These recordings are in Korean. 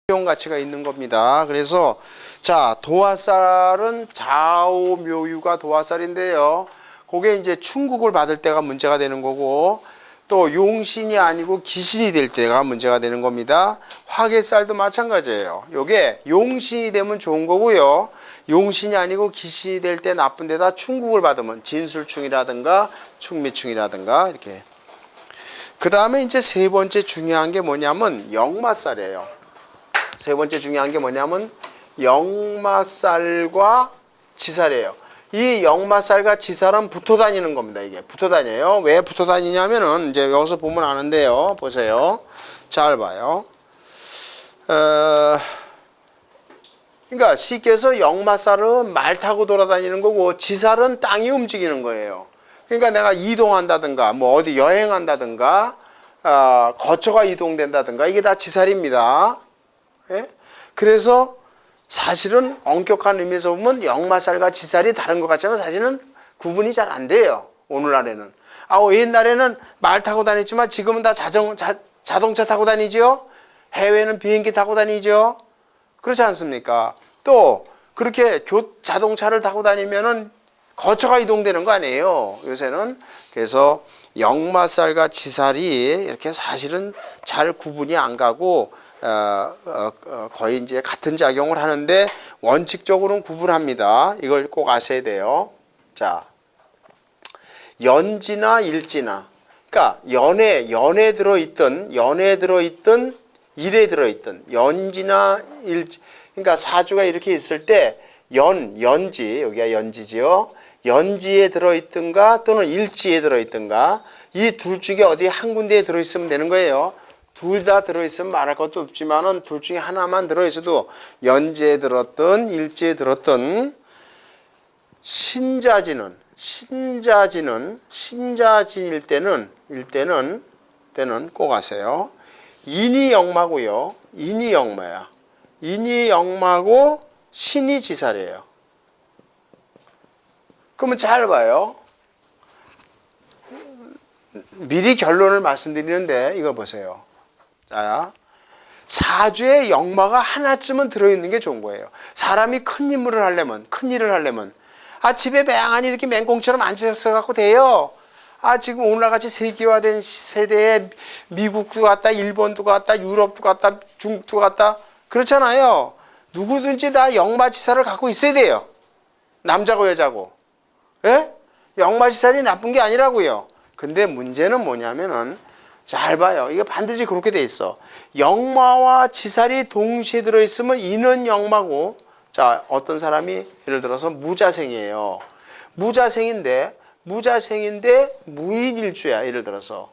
가치가 있는 겁니다. 그래서 자, 도화살은 좌오묘유가 도화살인데요. 그게 이제 충국을 받을 때가 문제가 되는 거고, 또 용신이 아니고 기신이 될 때가 문제가 되는 겁니다. 화개살도 마찬가지예요. 요게 용신이 되면 좋은 거고요. 용신이 아니고 기신이 될 때 나쁜 데다 충국을 받으면 진술충이라든가 충미충이라든가 이렇게. 그 다음에 이제 세 번째 중요한 게 뭐냐면 역마살이에요. 세 번째 중요한 게 뭐냐면 역마살과 지살이에요. 이 역마살과 지살은 붙어 다니는 겁니다. 이게 붙어 다녀요. 왜 붙어 다니냐면은 이제 여기서 보면 아는데요. 보세요. 잘 봐요. 그러니까 쉽게 해서 역마살은 말 타고 돌아다니는 거고 지살은 땅이 움직이는 거예요. 그러니까 내가 이동한다든가 뭐 어디 여행한다든가 거처가 이동된다든가 이게 다 지살입니다. 예? 그래서 사실은 엄격한 의미에서 보면 역마살과 지살이 다른 것 같지만 사실은 구분이 잘 안 돼요. 오늘날에는. 옛날에는 말 타고 다녔지만 지금은 다 자동차 타고 다니죠. 해외는 비행기 타고 다니죠. 그렇지 않습니까? 또 그렇게 자동차를 타고 다니면은 거처가 이동되는 거 아니에요. 요새는. 그래서 역마살과 지살이 이렇게 사실은 잘 구분이 안 가고 거의 이제 같은 작용을 하는데 원칙적으로는 구분합니다. 이걸 꼭 아셔야 돼요. 자, 연지나 일지나, 그러니까 연에 들어있던 일에 들어있던 연지나 일지, 그러니까 사주가 이렇게 있을 때 연지, 여기가 연지지요. 연지에 들어있든가 또는 일지에 들어있든가 이 둘 중에 어디 한 군데에 들어있으면 되는 거예요. 둘 다 들어있으면 말할 것도 없지만은 둘 중에 하나만 들어있어도 연지에 들었든 일지에 들었든 신자진일 때는 꼭 아세요. 인이 역마고요. 인이 역마야. 인이 역마고 신이 지살이에요. 그러면 잘 봐요. 미리 결론을 말씀드리는데 이거 보세요. 자, 사주에 역마가 하나쯤은 들어있는 게 좋은 거예요. 사람이 큰 일을 하려면 집에 맹하니 이렇게 맹꽁처럼 앉아서 갖고 돼요. 지금 오늘날같이 세계화된 세대에 미국도 갔다, 일본도 갔다, 유럽도 갔다, 중국도 갔다 그렇잖아요. 누구든지 다 역마지살을 갖고 있어야 돼요. 남자고 여자고. 예? 역마지살이 나쁜 게 아니라고요. 근데 문제는 뭐냐면은 잘 봐요. 이게 반드시 그렇게 돼 있어. 역마와 지살이 동시에 들어있으면 이는 역마고, 자, 어떤 사람이 예를 들어서 무자생이에요. 무자생인데 무인일주야, 예를 들어서.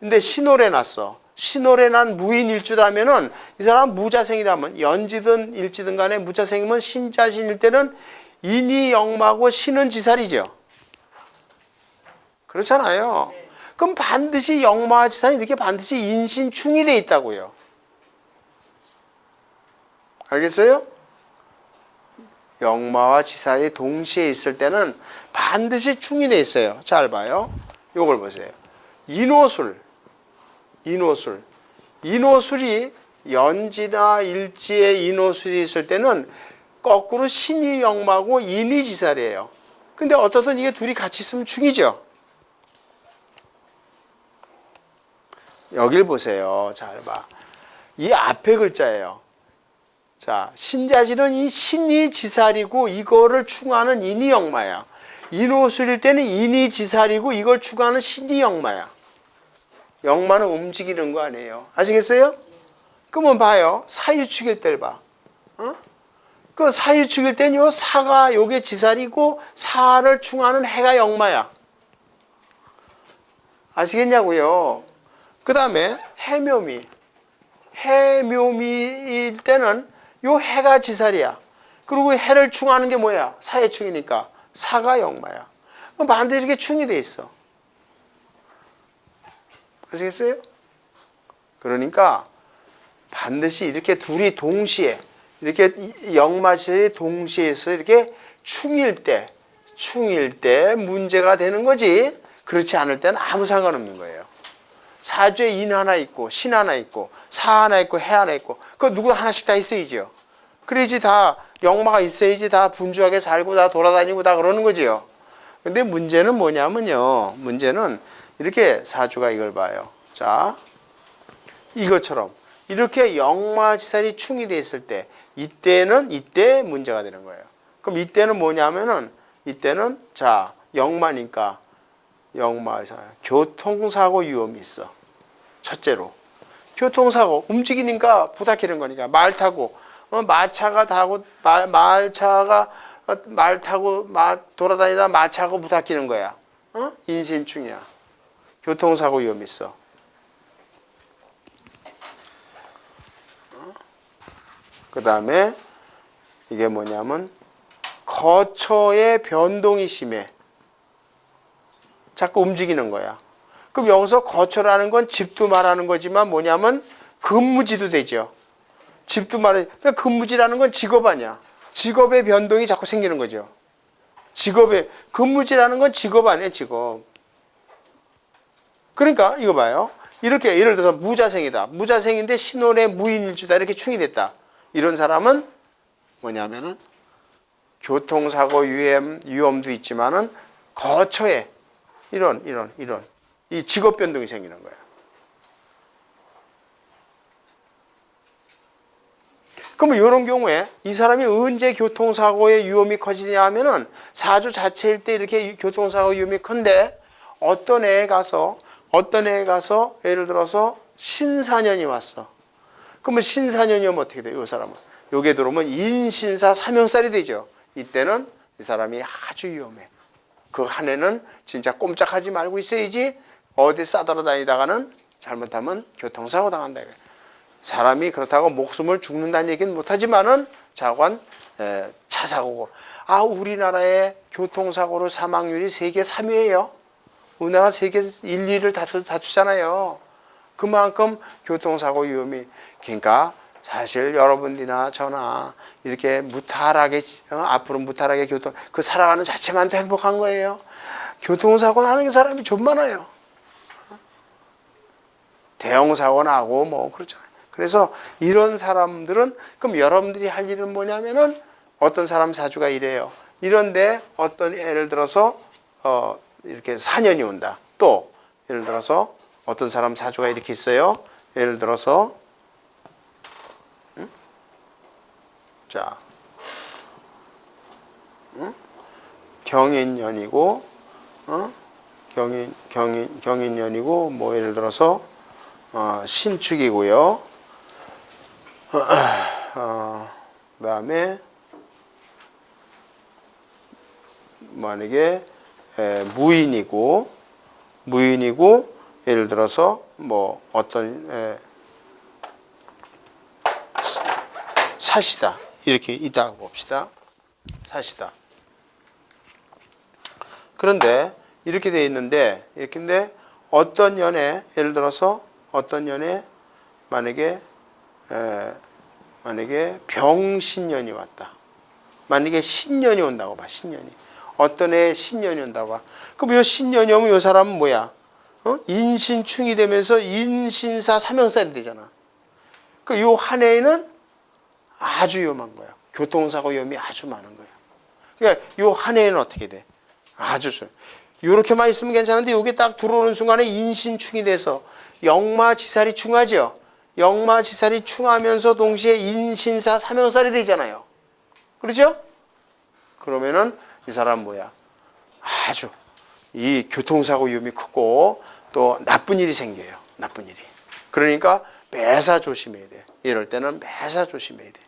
근데 신월에 났어. 신월에 난 무인일주라면은 이 사람 무자생이라면 연지든 일지든 간에 무자생이면 신자신일 때는 인이 역마고 신은 지살이죠. 그렇잖아요. 그럼 반드시 역마와 지살이 이렇게 반드시 인신충이 돼 있다고요. 알겠어요? 역마와 지살이 동시에 있을 때는 반드시 충이 돼 있어요. 잘 봐요. 요걸 보세요. 인호술이 연지나 일지에 인호술이 있을 때는 거꾸로 신이 역마고 인이 지살이에요. 근데 어떻든 이게 둘이 같이 있으면 충이죠. 여길 보세요. 잘 봐. 이 앞에 글자예요. 자, 신자질은 이 신이 지살이고 이거를 충하는 인이 역마야. 인호술일 때는 인이 지살이고 이걸 충하는 신이 역마야. 역마는 움직이는 거 아니에요. 아시겠어요? 그러면 봐요. 사유축일 때를 봐. 그 사유축일 때는 요 사가 요게 지살이고 사를 충하는 해가 역마야. 아시겠냐고요? 그 다음에 해묘미일 때는 요 해가 지살이야. 그리고 해를 충하는 게 뭐야? 사해충이니까 사가 역마야. 그럼 반드시 이렇게 충이 돼 있어. 아시겠어요? 그러니까 반드시 이렇게 둘이 동시에 이렇게 역마지살이 동시에 있어 이렇게 충일 때 문제가 되는 거지. 그렇지 않을 때는 아무 상관없는 거예요. 사주에 인 하나 있고 신 하나 있고 사 하나 있고 해 하나 있고 그거 누구 하나씩 다 있어야지요. 그래야지 다 역마가 있어야지 다 분주하게 살고 다 돌아다니고 다 그러는 거지요. 근데 문제는 뭐냐면요. 문제는 이렇게 사주가 이걸 봐요. 자, 이것처럼 이렇게 역마지살이 충이 돼 있을 때 이때는 이때 문제가 되는 거예요. 그럼 이때는 뭐냐면은 이때는 자 역마니까 역마에서 교통사고 위험이 있어. 첫째로 교통사고 움직이니까 부닥치는 거니까 말 타고 마차가 타고 말 타고 돌아다니다 마차하고 부닥치는 거야. 인신충이야. 교통사고 위험이 있어. 그 다음에 이게 뭐냐면 거처의 변동이 심해. 자꾸 움직이는 거야. 그럼 여기서 거처라는 건 집도 말하는 거지만 뭐냐면 근무지도 되죠. 집도 말해. 그러니까 근무지라는 건 직업 아니야. 직업의 변동이 자꾸 생기는 거죠. 직업의 근무지라는 건 직업 아니에요, 직업. 그러니까 이거 봐요. 이렇게 예를 들어서 무자생이다. 무자생인데 신혼의 무인일주다. 이렇게 충이 됐다. 이런 사람은 뭐냐면은 교통사고 위험도 있지만은 거처에 이런 이 직업 변동이 생기는 거야. 그러면 이런 경우에 이 사람이 언제 교통사고의 위험이 커지냐 하면은 사주 자체일 때 이렇게 교통사고 위험이 큰데 어떤 애에 가서 예를 들어서 신사년이 왔어. 그러면 신사년이 오면 어떻게 돼요? 이 사람은. 여기에 들어오면 인신사 사명살이 되죠. 이때는 이 사람이 아주 위험해. 그 한 해는 진짜 꼼짝하지 말고 있어야지 어디 싸돌아다니다가는 잘못하면 교통사고 당한다. 사람이 그렇다고 목숨을 죽는다는 얘기는 못하지만은 자관 차사고고 우리나라의 교통사고로 사망률이 세계 3위예요. 우리나라 세계 1, 2위를 다투잖아요. 그만큼 교통사고 위험이 그러니까 사실 여러분들이나 저나 이렇게 무탈하게 앞으로 무탈하게 그 살아가는 자체만도 행복한 거예요. 교통사고 나는 사람이 좀 많아요. 대형 사고 나고 뭐 그렇잖아요. 그래서 이런 사람들은 그럼 여러분들이 할 일은 뭐냐면은 어떤 사람 사주가 이래요. 이런데 어떤 예를 들어서 이렇게 사년이 온다. 또 예를 들어서 어떤 사람 사주가 이렇게 있어요. 예를 들어서 자 경인년이고 경인년이고 뭐 예를 들어서 신축이고요. 그다음에 만약에 무인이고 예를 들어서 뭐 어떤 사시다 이렇게 있다고 봅시다. 사시다. 그런데 이렇게 돼 있는데 이렇게인데 어떤 년에 예를 들어서 어떤 년에 만약에 병신년이 왔다. 만약에 신년이 온다고 봐. 신년이. 어떤 해 신년이 온다고 봐. 그럼 이 신년이 오면 이 사람은 뭐야? 인신충이 되면서 인신사 사명살이 되잖아. 그 요 한 해에는 아주 위험한 거야. 교통사고 위험이 아주 많은 거야. 그러니까 요 한 해에는 어떻게 돼? 아주 요렇게만 있으면 괜찮은데 여기 딱 들어오는 순간에 인신충이 돼서 역마지살이 충하죠. 역마지살이 충하면서 동시에 인신사 사명살이 되잖아요. 그렇죠? 그러면은 이 사람 뭐야? 아주 이 교통사고 위험이 크고 또 나쁜 일이 생겨요. 나쁜 일이. 그러니까 매사 조심해야 돼. 이럴 때는 매사 조심해야 돼.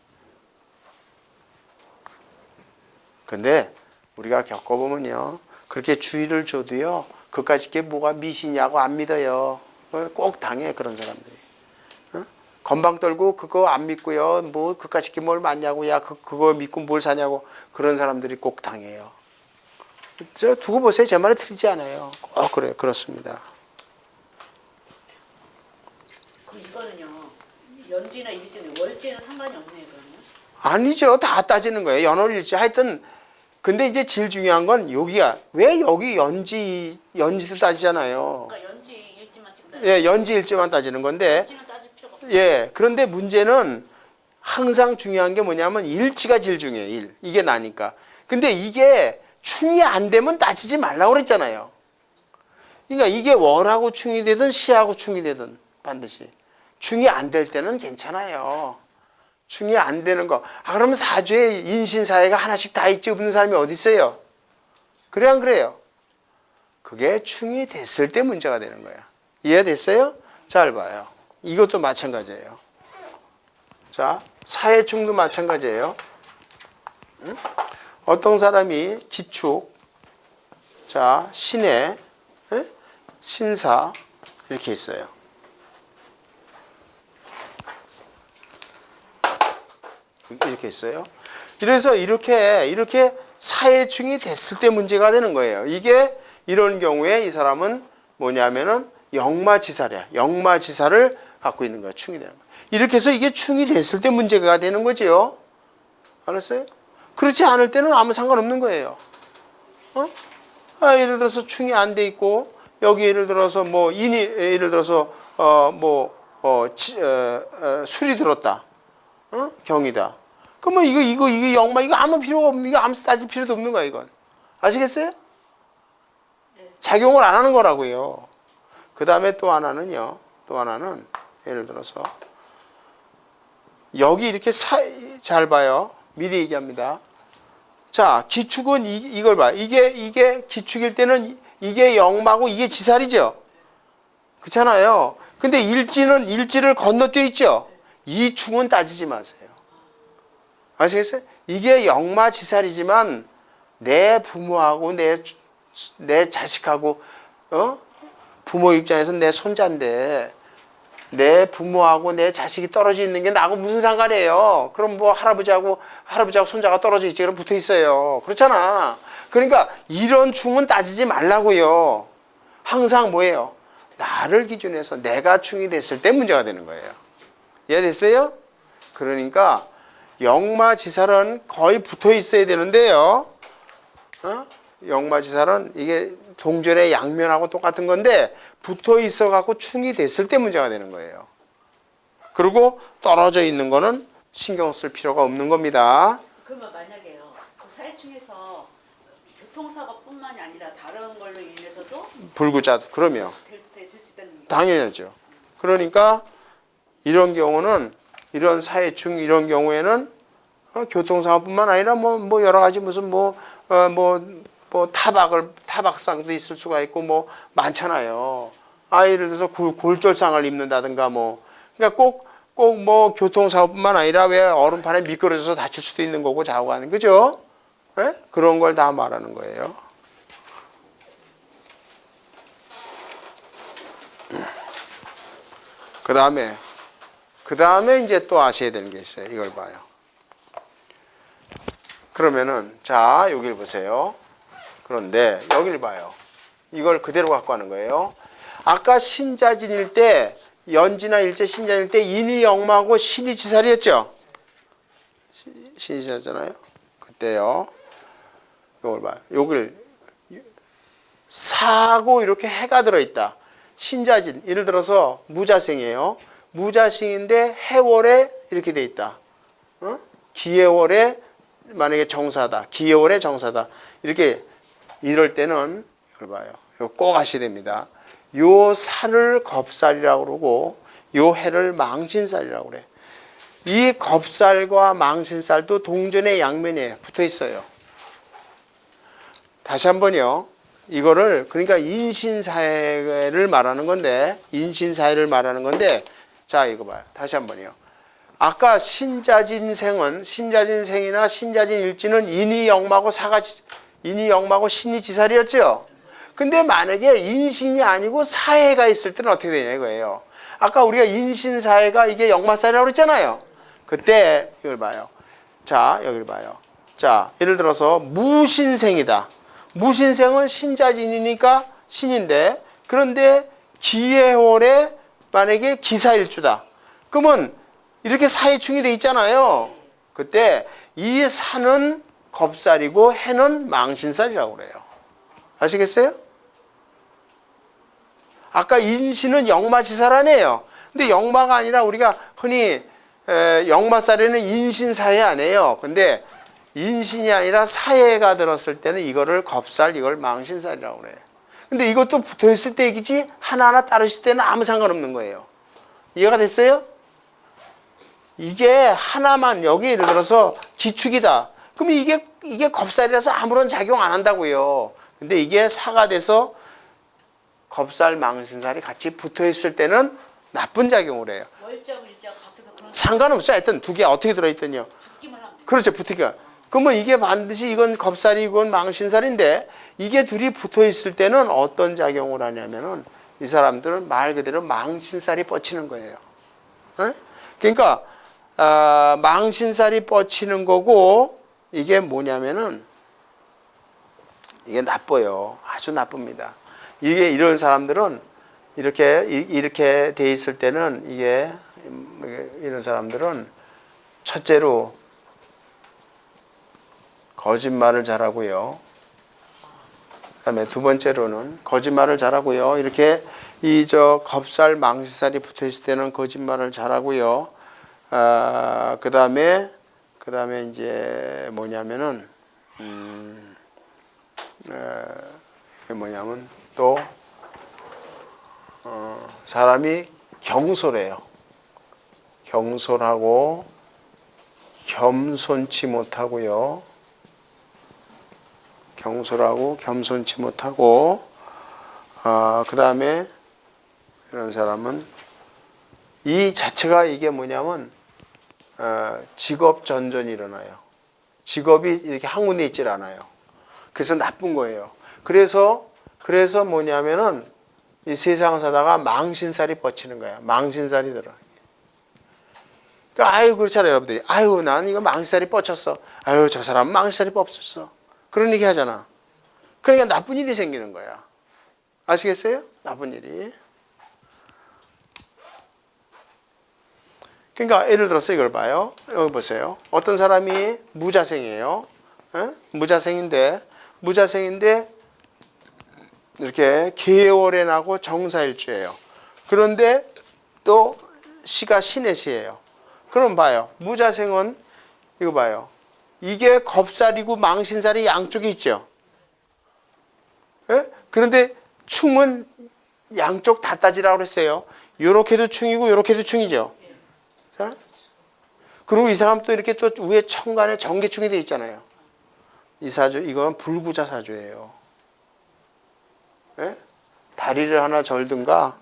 근데 우리가 겪어보면요. 그렇게 주의를 줘도요. 그까짓 게 뭐가 미신이냐고 안 믿어요. 꼭 당해 그런 사람들이. 건방 떨고 그거 안 믿고요. 뭐 그까짓 게 뭘 맞냐고 야 그거 믿고 뭘 사냐고 그런 사람들이 꼭 당해요. 저 두고 보세요. 제 말이 틀리지 않아요. 그래 그렇습니다. 그럼 이거는요. 연지나 일지는 월지는 상관이 없네요. 그러면? 아니죠. 다 따지는 거예요. 연월일지 하여튼 근데 이제 제일 중요한 건 여기야. 왜 여기 연지도 따지잖아요. 그러니까 연지 일지만 찍고 예, 연지일지만 따지는 건데, 연지는 따질 필요가 없어. 예, 그런데 문제는 항상 중요한 게 뭐냐면 일치가 제일 중요해요. 이게 나니까. 근데 이게 충이 안 되면 따지지 말라고 그랬잖아요. 그러니까 이게 월하고 충이 되든 시하고 충이 되든 반드시. 충이 안 될 때는 괜찮아요. 충이 안 되는 거. 아, 그러면 사주에 인신사회가 하나씩 다 있지 없는 사람이 어디 있어요? 그래 안 그래요? 그게 충이 됐을 때 문제가 되는 거야. 이해됐어요? 잘 봐요. 이것도 마찬가지예요. 자, 사회충도 마찬가지예요. 응? 어떤 사람이 기축, 자, 신해, 예? 신사 이렇게 있어요. 이렇게 있어요. 그래서 이렇게 사회충이 됐을 때 문제가 되는 거예요. 이게 이런 경우에 이 사람은 뭐냐면은 역마지사래요. 역마지사를 갖고 있는 거예요. 충이 되는 거예요. 이렇게 해서 이게 충이 됐을 때 문제가 되는 거죠. 알았어요? 그렇지 않을 때는 아무 상관없는 거예요. 예를 들어서 충이 안 돼 있고 여기 예를 들어서 뭐 인이 예를 들어서 술이 들었다. 경이다. 그러면 이거 역마 이거 아무 필요가 없는 이거 아무 따질 필요도 없는 거야 이건. 아시겠어요? 작용을 안 하는 거라고요. 그 다음에 또 하나는 예를 들어서 여기 이렇게 잘 봐요. 미리 얘기합니다. 자, 기축은 이걸 봐. 이게 기축일 때는 이게 역마고 이게 지살이죠. 그렇잖아요. 근데 일지를 건너뛰어 있죠. 이 충은 따지지 마세요. 아시겠어요? 이게 역마지살이지만 내 부모하고 내 자식하고 부모 입장에서 내 손자인데 내 부모하고 내 자식이 떨어져 있는 게 나하고 무슨 상관이에요? 그럼 뭐 할아버지하고 손자가 떨어져 있지 그럼 붙어 있어요. 그렇잖아. 그러니까 이런 충은 따지지 말라고요. 항상 뭐예요? 나를 기준해서 내가 충이 됐을 때 문제가 되는 거예요. 이해됐어요? 그러니까 역마지살은 거의 붙어 있어야 되는데요. 역마지살은 이게 동전의 양면하고 똑같은 건데 붙어 있어 갖고 충이 됐을 때 문제가 되는 거예요. 그리고 떨어져 있는 거는 신경 쓸 필요가 없는 겁니다. 그러면 만약에요. 그 사회충에서 교통사고뿐만이 아니라 다른 걸로 인해서도 불구자도 그러면 될 수 있다는 얘기예요. 당연하죠. 그러니까 이런 경우는 이런 사회충 이런 경우에는 교통사고뿐만 아니라 뭐 여러 가지 무슨 타박상도 있을 수가 있고 뭐 많잖아요. 예를 들어서 골절상을 입는다든가 그러니까 꼭 뭐 교통사고뿐만 아니라 왜 얼음판에 미끄러져서 다칠 수도 있는 거고 자고 하는 그죠? 네? 그런 걸 다 말하는 거예요. 그 다음에 이제 또 아셔야 되는 게 있어요. 이걸 봐요. 그러면은 자 여기를 보세요. 그런데 여기를 봐요. 이걸 그대로 갖고 가는 거예요. 아까 신자진일 때 연지나 일제 신자일 때 인이 역마고 신이 지살이었죠. 신이 지살잖아요. 그때요. 이걸 봐요. 여기를 사고 이렇게 해가 들어있다. 신자진 예를 들어서 무자생이에요. 무자생인데 해월에 이렇게 돼 있다. 기해월에 만약에 정사다. 기해월에 정사다. 이럴 때는 이걸 봐요. 이거 꼭 아셔야 됩니다. 요 살을 겁살이라고 그러고 요 해를 망신살이라고 그래. 이 겁살과 망신살도 동전의 양면에 붙어 있어요. 다시 한번요. 이거를 그러니까 인신사회를 말하는 건데 자 이거 봐요. 다시 한번요. 아까 신자진생이나 신자진일지는 인이 역마고 신이 지살이었죠. 근데 만약에 인신이 아니고 사해가 있을 때는 어떻게 되냐 이거예요. 아까 우리가 인신사해가 이게 역마살이라고 그랬잖아요. 그때 이걸 봐요. 자 여기를 봐요. 자 예를 들어서 무신생이다. 무신생은 신자진이니까 신인데 그런데 기해월에 만약에 기사일주다. 그러면 이렇게 사해충이 돼 있잖아요. 그때 이 산은 겁살이고 해는 망신살이라고 그래요. 아시겠어요? 아까 인신은 역마지사라네요. 근데 역마가 아니라 우리가 흔히 역마살에는 인신사해 안 해요. 근데 인신이 아니라 사해가 들었을 때는 이거를 겁살, 이걸 망신살이라고 그래요. 근데 이것도 붙어 있을 때 얘기지 하나하나 따르실 때는 아무 상관없는 거예요. 이해가 됐어요? 이게 하나만 여기 예를 들어서 기축이다. 그럼 이게 겁살이라서 아무런 작용 안 한다고요. 근데 이게 사가 돼서 겁살, 망신살이 같이 붙어 있을 때는 나쁜 작용을 해요. 월자고 일자고 밖에서 그런 상관없어요. 하여튼 두 개 어떻게 들어있더니요. 붙기만 하면 그렇죠. 붙으니까. 그러면 이게 반드시 이건 겁살이 이건 망신살인데 이게 둘이 붙어 있을 때는 어떤 작용을 하냐면은 이 사람들은 말 그대로 망신살이 뻗치는 거예요. 에? 그러니까 망신살이 뻗치는 거고 이게 뭐냐면은 이게 나빠요. 아주 나쁩니다. 이게 이런 사람들은 이렇게 돼 있을 때는 이게 이런 사람들은 첫째로 거짓말을 잘하고요. 그다음에 두 번째로는 거짓말을 잘하고요. 이렇게 겁살 망신살이 붙어 있을 때는 거짓말을 잘하고요. 그다음에 이제 뭐냐면은 이게 뭐냐면 또 사람이 경솔해요. 경솔하고 겸손치 못하고요. 경솔하고 겸손치 못하고 그 다음에 이런 사람은 이 자체가 이게 뭐냐면 직업 전전이 일어나요. 직업이 이렇게 한 군데 있질 않아요. 그래서 나쁜 거예요. 그래서 뭐냐면은 이 세상 사다가 망신살이 뻗치는 거야. 망신살이 들어. 그러니까 아유 그렇잖아요, 여러분들이. 아유 난 이거 망신살이 뻗쳤어. 아유 저 사람은 망신살이 뻗쳤어. 그런 얘기 하잖아. 그러니까 나쁜 일이 생기는 거야. 아시겠어요? 나쁜 일이. 그러니까 예를 들어서 이걸 봐요. 여기 보세요. 어떤 사람이 무자생이에요. 무자생인데 이렇게 계월에 나고 정사일주예요. 그런데 또 시가 신의 시예요. 그럼 봐요. 무자생은 이거 봐요. 이게 겁살이고 망신살이 양쪽에 있죠. 예? 그런데 충은 양쪽 다 따지라고 그랬어요. 요렇게도 충이고 요렇게도 충이죠. 그리고 이 사람 또 이렇게 또 위에 천간에 정계충이 돼 있잖아요. 이 사주, 이건 불구자 사주예요. 예? 다리를 하나 절든가,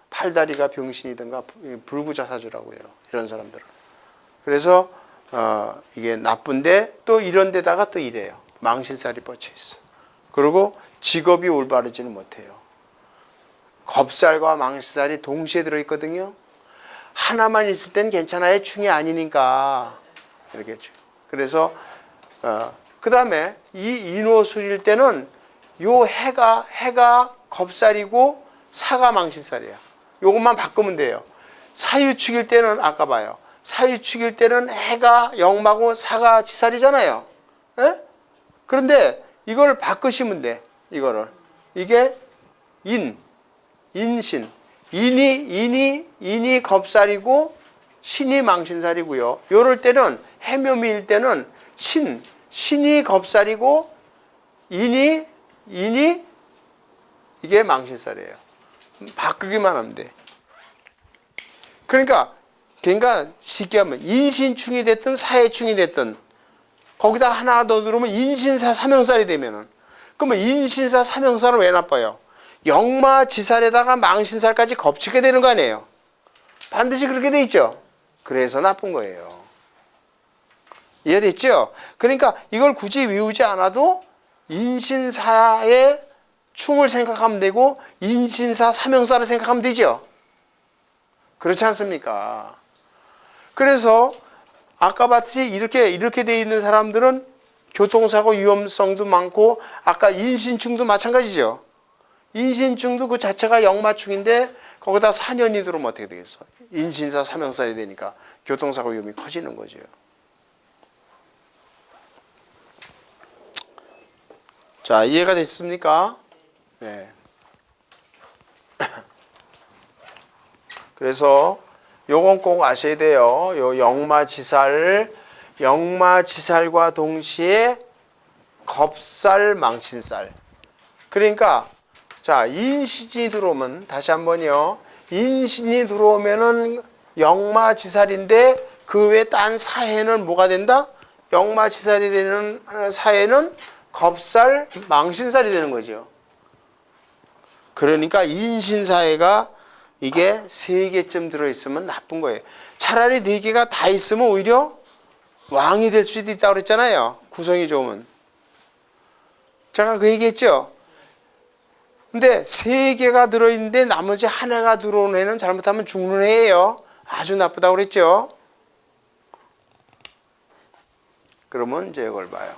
팔다리가 병신이든가 불구자 사주라고 해요. 이런 사람들은. 그래서 이게 나쁜데 또 이런 데다가 또 이래요. 망신살이 뻗쳐 있어. 그리고 직업이 올바르지는 못해요. 겁살과 망신살이 동시에 들어있거든요. 하나만 있을 땐 괜찮아요. 충이 아니니까. 이렇게. 그래서 그 다음에 이 인호술일 때는 요 해가 겁살이고 사가 망신살이야. 요것만 바꾸면 돼요. 사유축일 때는 아까 봐요. 사유축일 때는 해가 역마고 사가 지살이잖아요. 에? 그런데 이걸 바꾸시면 돼. 이거를. 이게 인신. 인이 겁살이고 신이 망신살이고요. 요럴 때는 해묘미일 때는 신이 겁살이고 인이 이게 망신살이에요. 바꾸기만 하면 돼. 그러니까 쉽게 하면 인신충이 됐든 사해충이 됐든 거기다 하나 더 들어오면 인신사 삼형살이 되면은 그러면 인신사 삼형살은 왜 나빠요? 역마지살에다가 망신살까지 겹치게 되는 거 아니에요? 반드시 그렇게 돼 있죠? 그래서 나쁜 거예요. 이해됐죠? 그러니까 이걸 굳이 외우지 않아도 인신사의 충을 생각하면 되고 인신사 삼형살을 생각하면 되죠? 그렇지 않습니까? 그래서 아까 봤듯이 이렇게 돼 있는 사람들은 교통사고 위험성도 많고 아까 인신충도 마찬가지죠. 인신충도 그 자체가 역마충인데 거기다 사년이 들어오면 어떻게 되겠어? 인신사 삼형살이 되니까 교통사고 위험이 커지는 거죠. 자, 이해가 됐습니까? 네. 그래서 요건 꼭 아셔야 돼요. 요 역마지살과 동시에 겁살, 망신살. 그러니까 자, 인신이 들어오면 다시 한번요. 인신이 들어오면은 역마지살인데 그 외 딴 사해는 뭐가 된다? 역마지살이 되는 사해는 겁살, 망신살이 되는 거죠. 그러니까 인신사해가 이게 3개쯤 들어있으면 나쁜 거예요. 차라리 4개가 다 있으면 오히려 왕이 될 수도 있다고 그랬잖아요. 구성이 좋으면. 제가 그 얘기했죠. 근데 3개가 들어있는데 나머지 하나가 들어오는 애는 잘못하면 죽는 애예요. 아주 나쁘다고 그랬죠. 그러면 이제 이걸 봐요.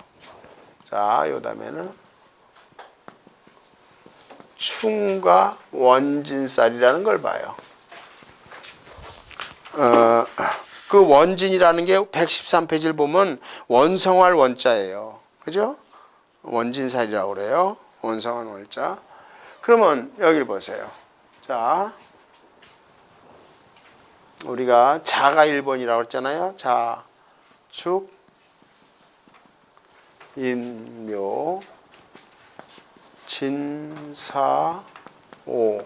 자, 요 다음에는 충과 원진살이라는 걸 봐요. 그 원진이라는 게 113페이지를 보면 원성할 원자예요. 그죠? 원진살이라고 그래요. 원성할 원자. 그러면 여기를 보세요. 자, 우리가 자가 1번이라고 했잖아요. 자, 축, 인묘, 진사, 오,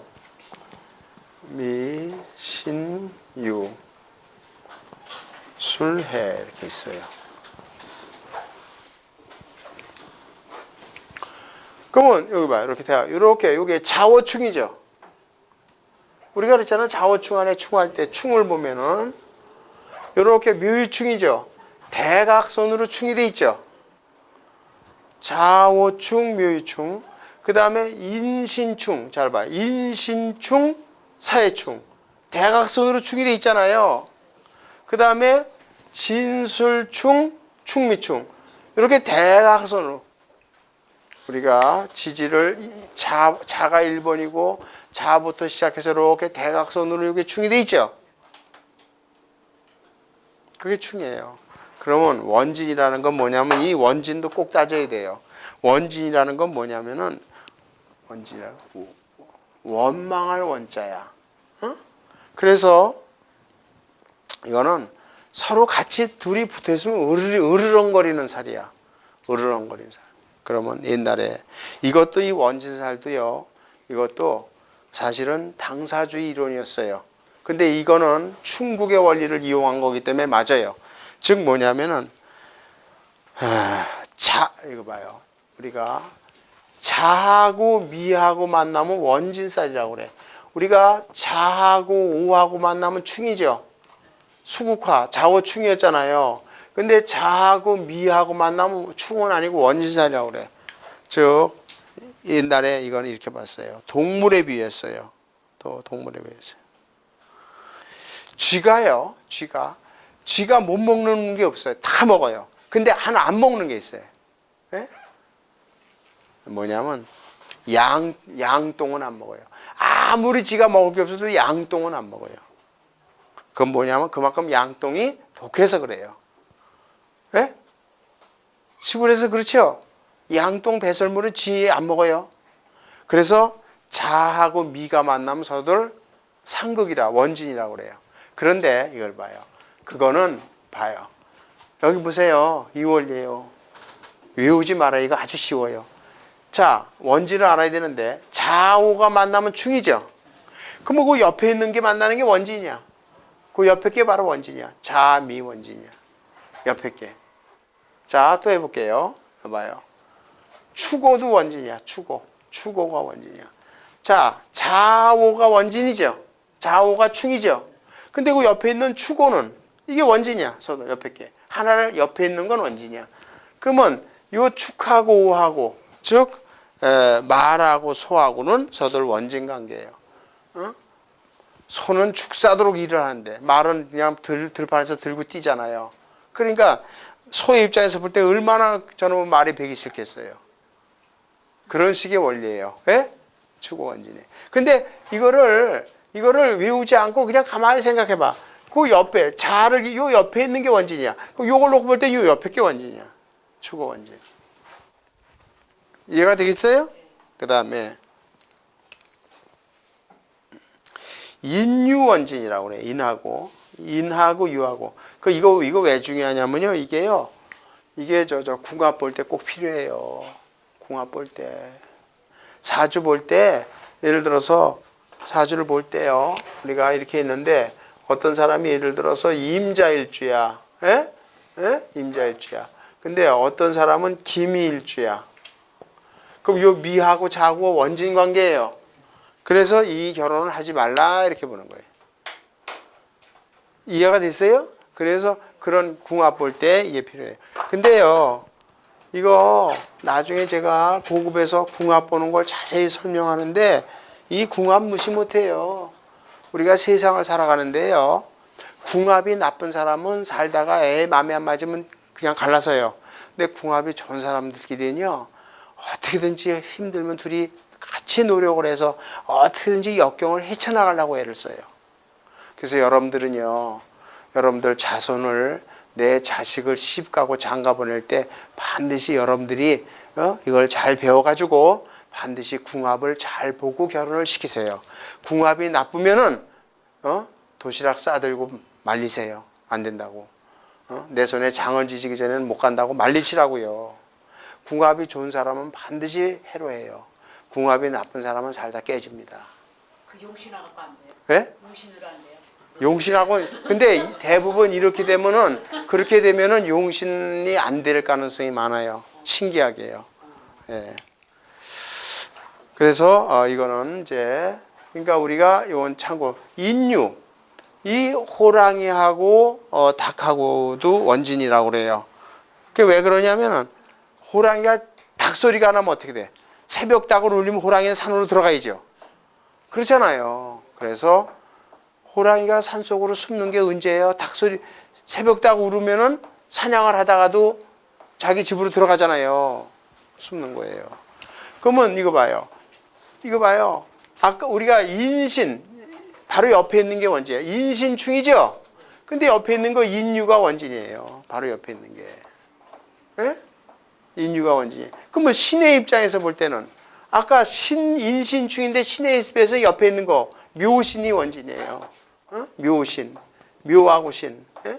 미, 신, 유, 술, 해 이렇게 있어요. 그러면 여기 봐요. 이렇게 돼요. 이렇게 이게 좌워충이죠. 우리가 그랬잖아. 좌워충 안에 충할 때 충을 보면은 이렇게 묘유충이죠. 대각선으로 충이 돼 있죠. 좌워충, 묘유충. 그 다음에 인신충. 잘 봐요. 인신충, 사해충. 대각선으로 충이 돼 있잖아요. 그 다음에 진술충, 충미충. 이렇게 대각선으로. 우리가 지지를 자가 1번이고 자부터 시작해서 이렇게 대각선으로 이게 충이 돼 있죠. 그게 충이에요. 그러면 원진이라는 건 뭐냐면 이 원진도 꼭 따져야 돼요. 원진이라는 건 뭐냐면은 원진이라고 원망할 원자야. 어? 그래서 이거는 서로 같이 둘이 붙어 있으면 으르렁거리는 살이야. 으르렁거리는 살. 그러면 옛날에 이것도 이 원진살도요. 이것도 사실은 당사주의 이론이었어요. 근데 이거는 충국의 원리를 이용한 거기 때문에 맞아요. 즉 뭐냐면은 이거 봐요. 우리가 자하고 미하고 만나면 원진살이라고 그래. 우리가 자하고 오하고 만나면 충이죠. 수국화, 좌워충이었잖아요. 근데 자하고 미하고 만나면 충은 아니고 원진살이라고 그래. 즉 옛날에 이건 이렇게 봤어요. 동물에 비했어요. 또 동물에 비했어요. 쥐가 못 먹는 게 없어요. 다 먹어요. 근데 하나 안 먹는 게 있어요. 네? 뭐냐면 양똥은 안 먹어요. 아무리 쥐가 먹을 게 없어도 양똥은 안 먹어요. 그건 뭐냐면 그만큼 양똥이 독해서 그래요. 네? 시골에서 그렇죠. 양똥 배설물은 쥐 안 먹어요. 그래서 자하고 미가 만나면 서들 상극이라 원진이라고 그래요. 그런데 이걸 봐요. 그거는 봐요. 여기 보세요. 이 원리예요. 외우지 말아요. 이거 아주 쉬워요. 자, 원진을 알아야 되는데 자오가 만나면 충이죠. 그럼 그 옆에 있는 게 만나는 게 원진이야. 그 옆에 게 바로 원진이야. 자미 원진이야. 옆에 게. 자, 또 해볼게요. 봐요. 추고도 원진이야. 추고가 원진이야. 자, 자오가 원진이죠. 자오가 충이죠. 근데 그 옆에 있는 추고는 이게 원진이야. 서도 옆에 게. 하나를 옆에 있는 건 원진이야. 그러면 요 축하고 오하고 즉 말하고 소하고는 서들 원진 관계예요. 어? 소는 축사도록 일을 하는데 말은 그냥 들판에서 들고 뛰잖아요. 그러니까 소의 입장에서 볼 때 얼마나 저는 말이 배기 싫겠어요. 그런 식의 원리예요. 예? 추고 원진이. 근데 이거를 외우지 않고 그냥 가만히 생각해봐. 그 옆에 자를 요 옆에 있는 게 원진이야. 그럼 요걸 놓고 볼 때 요 옆에 게 원진이야. 추고 원진. 이해가 되겠어요? 그 다음에 인유원진이라고 그래요. 인하고 유하고. 이거 왜 중요하냐면요. 이게요. 이게 저 궁합 볼 때 꼭 필요해요. 궁합 볼 때. 사주 볼 때 예를 들어서 사주를 볼 때요. 우리가 이렇게 있는데 어떤 사람이 예를 들어서 임자일주야. 예? 예? 임자일주야. 근데 어떤 사람은 기미일주야. 그럼 요 미하고 자하고 원진 관계예요. 그래서 이 결혼을 하지 말라 이렇게 보는 거예요. 이해가 됐어요? 그래서 그런 궁합 볼 때 이게 필요해요. 근데요, 이거 나중에 제가 고급에서 궁합 보는 걸 자세히 설명하는데 이 궁합 무시 못해요. 우리가 세상을 살아가는데요. 궁합이 나쁜 사람은 살다가 애 맘에 안 맞으면 그냥 갈라서요. 근데 궁합이 좋은 사람들끼리는요. 어떻게든지 힘들면 둘이 같이 노력을 해서 어떻게든지 역경을 헤쳐나가려고 애를 써요. 그래서 여러분들은요. 여러분들 자손을 내 자식을 시집가고 장가 보낼 때 반드시 여러분들이 이걸 잘 배워가지고 반드시 궁합을 잘 보고 결혼을 시키세요. 궁합이 나쁘면은 도시락 싸들고 말리세요. 안 된다고. 내 손에 장을 지지기 전에는 못 간다고 말리시라고요. 궁합이 좋은 사람은 반드시 해로해요. 궁합이 나쁜 사람은 살다 깨집니다. 그 용신하고 안 돼요? 네? 용신으로 안 돼요? 용신하고 근데 대부분 이렇게 되면은 그렇게 되면은 용신이 안 될 가능성이 많아요. 신기하게요. 예. 그래서 이거는 이제 그러니까 우리가 이건 참고 인유 이 호랑이하고 닭하고도 원진이라고 그래요. 그게 왜 그러냐면은 호랑이가 닭 소리가 나면 어떻게 돼? 새벽 닭을 울리면 호랑이는 산으로 들어가야죠. 그렇잖아요. 그래서 호랑이가 산속으로 숨는 게 언제예요? 닭소리 새벽 닭 울으면은 사냥을 하다가도 자기 집으로 들어가잖아요. 숨는 거예요. 그러면 이거 봐요. 이거 봐요. 아까 우리가 인신 바로 옆에 있는 게 원진이에요. 인신충이죠. 근데 옆에 있는 거 인유가 원진이에요. 바로 옆에 있는 게. 예? 인유가 원진이에요. 그러면 신의 입장에서 볼 때는 아까 인신충인데 신의 입장에서 옆에 있는 거 묘신이 원진이에요. 묘신, 묘하고 신, 예?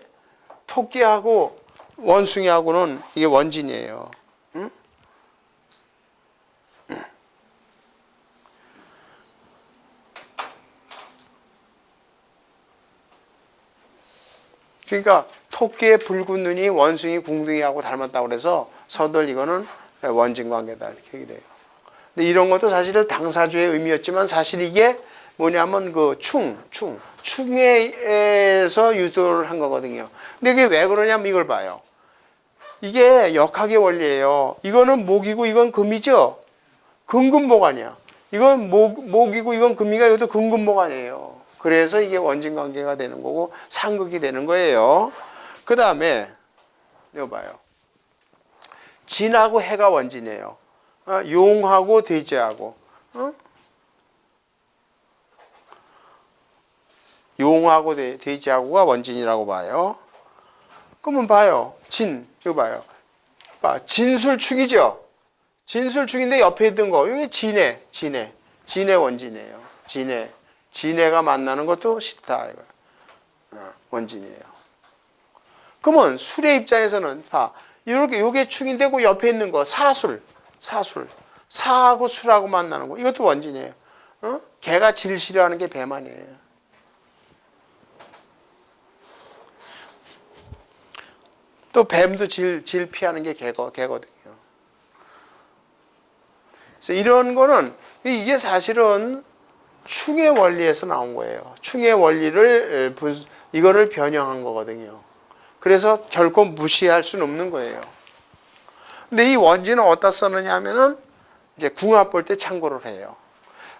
토끼하고 원숭이하고는 이게 원진이에요. 응? 그러니까 토끼의 붉은 눈이 원숭이 궁둥이하고 닮았다고 그래서 서들 이거는 원진 관계다 이렇게 얘기해요. 근데 이런 것도 사실은 당사주의 의미였지만 사실 이게 뭐냐면 그 충에서 유도를 한 거거든요. 근데 이게 왜 그러냐면 이걸 봐요. 이게 역학의 원리예요. 이거는 목이고 이건 금이죠. 금금목 아니야. 이건 목이고 이건 금이가 이것도 금금목 아니에요. 그래서 이게 원진 관계가 되는 거고 상극이 되는 거예요. 그 다음에 이거 봐요. 진하고 해가 원진이에요. 용하고 돼지하고 용하고 돼지하고가 원진이라고 봐요. 그러면 봐요. 이거 봐요. 진술축이죠. 진술축인데 옆에 있던 거 이게 진해 원진이에요. 진해가 만나는 것도 싫다 이거. 원진이에요. 그러면 술의 입장에서는 이렇게 요게 축인데 그 옆에 있는 거 사하고 술하고 만나는 거 이것도 원진이에요. 개가 질 싫어하는 게 배만이에요. 또 뱀도 질 피하는 게 개거든요. 그래서 이런 거는 이게 사실은 충의 원리에서 나온 거예요. 충의 원리를 이거를 변형한 거거든요. 그래서 결코 무시할 수는 없는 거예요. 근데 이 원진은 어디다 썼느냐 하면은 이제 궁합 볼 때 참고를 해요.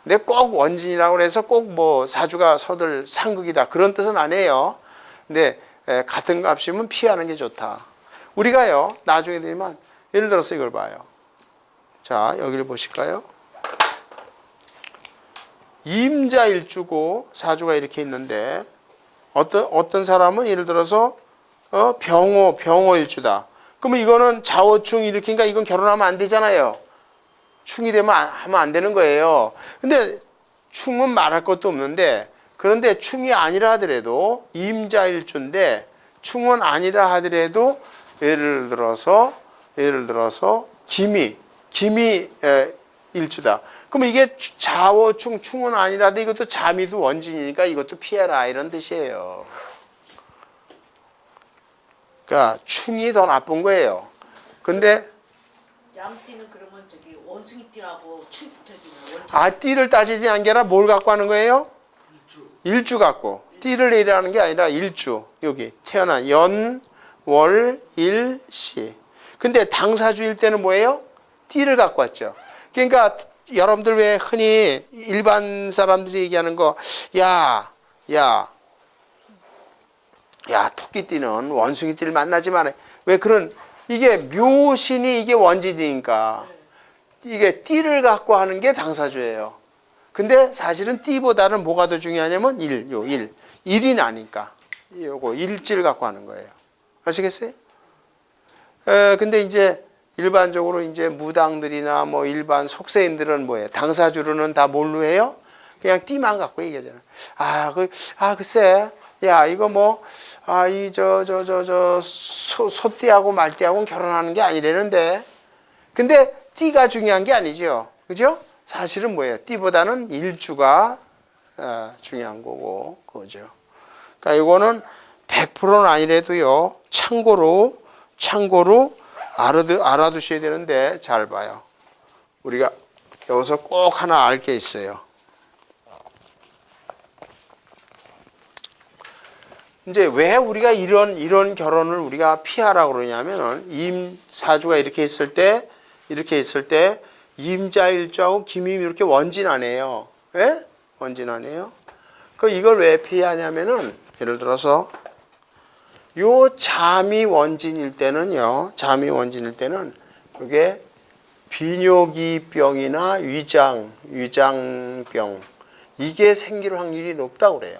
근데 꼭 원진이라고 해서 꼭 뭐 사주가 서들 상극이다 그런 뜻은 아니에요. 근데 같은 값이면 피하는 게 좋다. 우리가요 나중에 되면 예를 들어서 이걸 봐요. 자 여기를 보실까요? 임자일주고 사주가 이렇게 있는데 어떤 사람은 예를 들어서 병호일주다. 그러면 이거는 자오충 일으키니까 이건 결혼하면 안 되잖아요. 충이 되면 하면 안 되는 거예요. 근데 충은 말할 것도 없는데 그런데 충이 아니라 하더라도 임자일주인데 충은 아니라 하더라도 예를 들어서 기미 일주다. 그럼 이게 자워충 충은 아니라도 이것도 자미도 원진이니까 이것도 피해라 이런 뜻이에요. 그러니까 충이 더 나쁜 거예요. 근데 양띠는 그러면 저기 원숭이띠하고 띠를 따지지 않은 게 아니라 뭘 갖고 하는 거예요? 일주 갖고. 띠를 일하는 게 아니라 일주. 여기 태어난 연, 월, 일, 시. 근데 당사주일 때는 뭐예요? 띠를 갖고 왔죠. 그러니까 여러분들 왜 흔히 일반 사람들이 얘기하는 거, 야, 토끼띠는 원숭이띠를 만나지 마라. 왜 그런, 이게 묘신이 이게 원진이니까. 이게 띠를 갖고 하는 게 당사주예요. 근데 사실은 띠보다는 뭐가 더 중요하냐면 일이 나니까. 요거 일지를 갖고 하는 거예요. 아시겠어요? 근데 이제 일반적으로 이제 무당들이나 뭐 일반 속세인들은 뭐예요? 당사주로는 다 뭘로 해요? 그냥 띠만 갖고 얘기하잖아요. 글쎄. 야, 이거 뭐, 소띠하고 말띠하고는 결혼하는 게 아니라는데. 근데 띠가 중요한 게 아니죠. 그죠? 사실은 뭐예요? 띠보다는 일주가 중요한 거고, 그죠? 그러니까 이거는 100%는 아니래도요, 참고로 알아두셔야 되는데, 잘 봐요. 우리가 여기서 꼭 하나 알 게 있어요. 이제 왜 우리가 이런 결혼을 우리가 피하라고 그러냐면은 임사주가 이렇게 있을 때 임자일주하고 김임이 이렇게 원진하네요. 왜? 원진하네요. 이걸 왜 피하냐면은 예를 들어서 요 잠이 원진일 때는요. 이게 비뇨기병이나 위장병 이게 생길 확률이 높다고 그래요.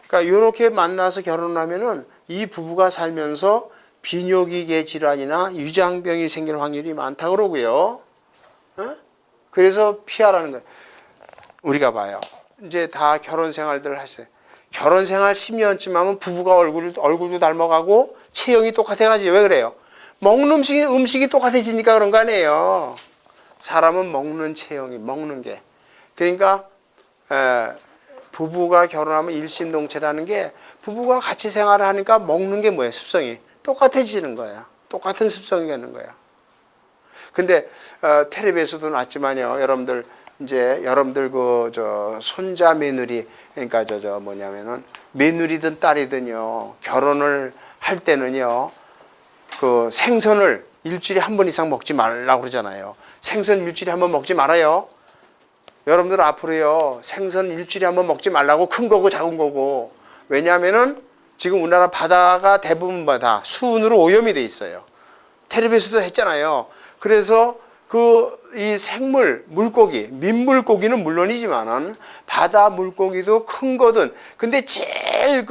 그러니까 이렇게 만나서 결혼하면은 이 부부가 살면서 비뇨기계 질환이나 위장병이 생길 확률이 많다 그러고요. 그래서 피하라는 거예요. 우리가 봐요. 이제 다 결혼 생활들 하세요. 결혼 생활 10년쯤 하면 부부가 얼굴도 닮아가고 체형이 똑같아가지고 왜 그래요? 먹는 음식이 똑같아지니까 그런 거 아니에요. 사람은 먹는 체형이 먹는 게. 그러니까 부부가 결혼하면 일심동체라는 게 부부가 같이 생활을 하니까 먹는 게 뭐예요? 습성이 똑같아지는 거야. 똑같은 습성이 되는 거야. 근데 텔레비에서도 났지만요. 여러분들 손자 며느리 그러니까 뭐냐면은 며느리든 딸이든요. 결혼을 할 때는요. 그 생선을 일주일에 한 번 이상 먹지 말라고 그러잖아요. 생선 일주일에 한 번 먹지 말아요. 여러분들 앞으로요. 생선 일주일에 한 번 먹지 말라고 큰 거고 작은 거고. 왜냐하면은 지금 우리나라 바다가 대부분 다 수은으로 오염이 돼 있어요. 텔레비에서도 했잖아요. 그래서 이 생물, 물고기, 민물고기는 물론이지만은 바다 물고기도 큰 거든. 근데 제일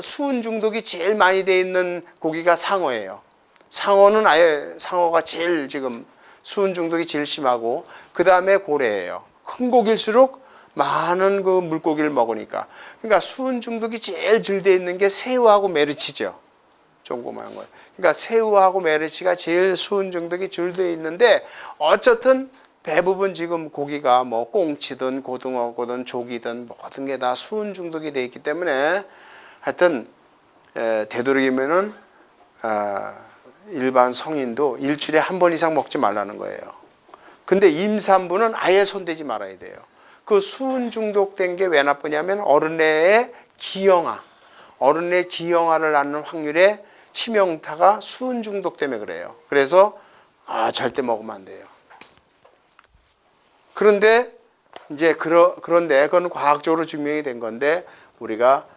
수은 중독이 제일 많이 돼 있는 고기가 상어예요. 상어가 제일 지금 수은 중독이 제일 심하고 그 다음에 고래예요. 큰 고기일수록 많은 물고기를 먹으니까. 그러니까 수은 중독이 제일 덜 돼 있는 게 새우하고 메르치죠. 조그마한 거예요. 그러니까 새우하고 메르치가 제일 수은 중독이 덜 돼 있는데 어쨌든 대부분 지금 고기가 뭐 꽁치든 고등어든 조기든 모든 게 다 수은 중독이 돼 있기 때문에 하여튼 되도록이면은 일반 성인도 일주일에 한 번 이상 먹지 말라는 거예요. 근데 임산부는 아예 손대지 말아야 돼요. 그 수은 중독된 게 왜 나쁘냐면 어른의 기형아를 낳는 확률의 치명타가 수은 중독 때문에 그래요. 그래서 절대 먹으면 안 돼요. 그런데 그건 과학적으로 증명이 된 건데 우리가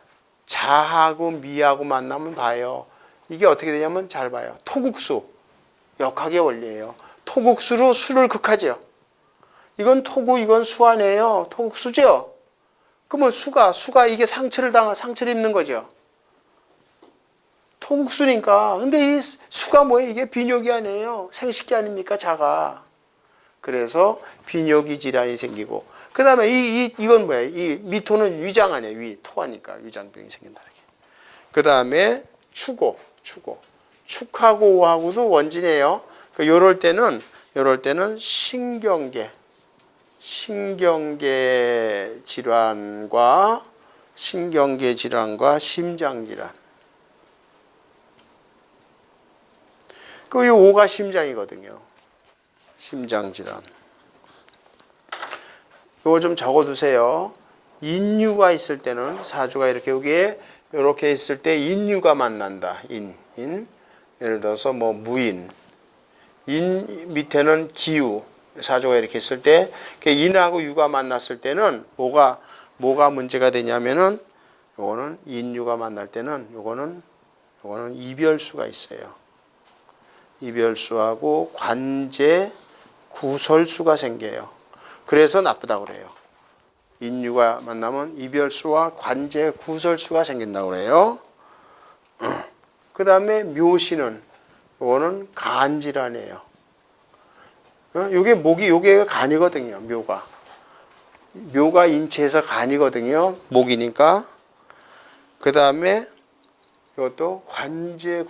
자하고 미하고 만나면 봐요. 이게 어떻게 되냐면 잘 봐요. 토국수 역학의 원리예요. 토국수로 수를 극하죠. 이건 토고 이건 수 아니에요. 토국수죠. 그러면 수가 이게 상처를 입는 거죠. 토국수니까. 근데 이 수가 뭐예요? 이게 비뇨기 아니에요. 생식기 아닙니까? 자가. 그래서 비뇨기 질환이 생기고 그 다음에 이건 뭐야? 이 미토는 위장 아니야. 토하니까 위장병이 생긴다. 그 다음에 축하고 오하고도 원진이에요. 요럴 때는 신경계 질환과 심장 질환. 이 오가 심장이거든요. 심장 질환. 이거 좀 적어두세요. 인유가 있을 때는 사주가 이렇게 여기에 이렇게 있을 때 인유가 만난다. 예를 들어서 뭐 무인. 인 밑에는 기유. 사주가 이렇게 있을 때 인하고 유가 만났을 때는 뭐가 문제가 되냐면은 요거는 인유가 만날 때는 요거는 이별수가 있어요. 이별수하고 관제 구설수가 생겨요. 그래서 나쁘다고 그래요. 인유가 만나면 이별수와 관제 구설수가 생긴다고 그래요. 그 다음에 묘신은 요거는 간질환이에요. 요게 간이거든요. 묘가 인체에서 간이거든요. 목이니까. 그 다음에 이것도 관제